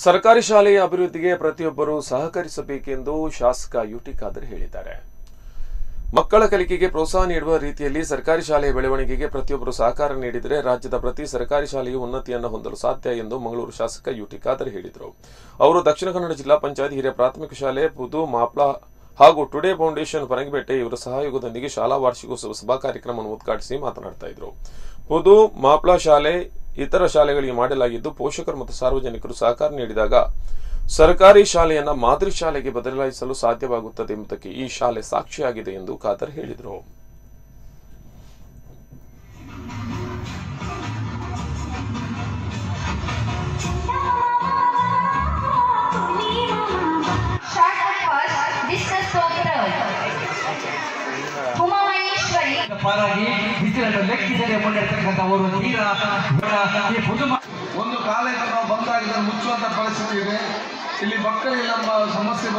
ಸರ್ಕಾರಿ ಶಾಲೆಯ ಅಭಿವೃದ್ಧಿಗೆ ಪ್ರತಿಯೊಬ್ಬರೂ ಸಹಕರಿಸಬೇಕೆಂದು ಶಾಸಕ ಯುಟಿ ಖಾದರ್ ಹೇಳಿದ್ದಾರೆ. ಮಕ್ಕಳ ಕಲಿಕೆಗೆ ಪ್ರೋತ್ಸಾಹ ನೀಡುವ ರೀತಿಯಲ್ಲಿ ಸರ್ಕಾರಿ ಶಾಲೆಯ ಬೆಳವಣಿಗೆಗೆ ಪ್ರತಿಯೊಬ್ಬರು ಸಹಕಾರ ನೀಡಿದರೆ ರಾಜ್ಯದ ಪ್ರತಿ ಸರ್ಕಾರಿ ಶಾಲೆಯು ಉನ್ನತಿಯನ್ನು ಹೊಂದಲು ಸಾಧ್ಯ ಎಂದು ಮಂಗಳೂರು ಶಾಸಕ ಯುಟಿ ಖಾದರ್ ಹೇಳಿದರು. ಅವರು ದಕ್ಷಿಣ ಕನ್ನಡ ಜಿಲ್ಲಾ ಪಂಚಾಯತ್ ಹಿರಿಯ ಪ್ರಾಥಮಿಕ ಶಾಲೆ ಪುದು ಮಾಪ್ಲ ಹಾಗೂ ಟುಡೇ ಫೌಂಡೇಶನ್ ಪರಂಗಿಪೇಟೆ ಇವರ ಸಹಯೋಗದೊಂದಿಗೆ ಶಾಲಾ ವಾರ್ಷಿಕೋತ್ಸವ ಸಭಾ ಕಾರ್ಯಕ್ರಮವನ್ನು ಉದ್ಘಾಟಿಸಿ ಮಾತನಾಡ್ತಾ ಇದ್ರು. ಪುದು ಮಾಪ್ಲ ಶಾಲೆ ಇತರ ಶಾಲೆಗಳಿಗೆ ಮಾಡಲಾಗಿದ್ದು ಪೋಷಕರು ಮತ್ತು ಸಾರ್ವಜನಿಕರು ಸಹಕಾರ ನೀಡಿದಾಗ ಸರ್ಕಾರಿ ಶಾಲೆಯನ್ನ ಮಾದರಿ ಶಾಲೆಗೆ ಬದಲಾಯಿಸಲು ಸಾಧ್ಯವಾಗುತ್ತದೆ ಎಂಬುದಕ್ಕೆ ಈ ಶಾಲೆ ಸಾಕ್ಷಿಯಾಗಿದೆ ಎಂದು ಖಾದರ್ ಹೇಳಿದರು. ಒಂದು ಕಾಲೇಜನ್ನು ಬಂದಾಗಿದ್ದರೆ ಮುಚ್ಚುವಂತ ಪರಿಸ್ಥಿತಿ ಇದೆ. ಇಲ್ಲಿ ಮಕ್ಕಳಿಗೆ ನಮ್ಮ ಸಮಸ್ಯೆ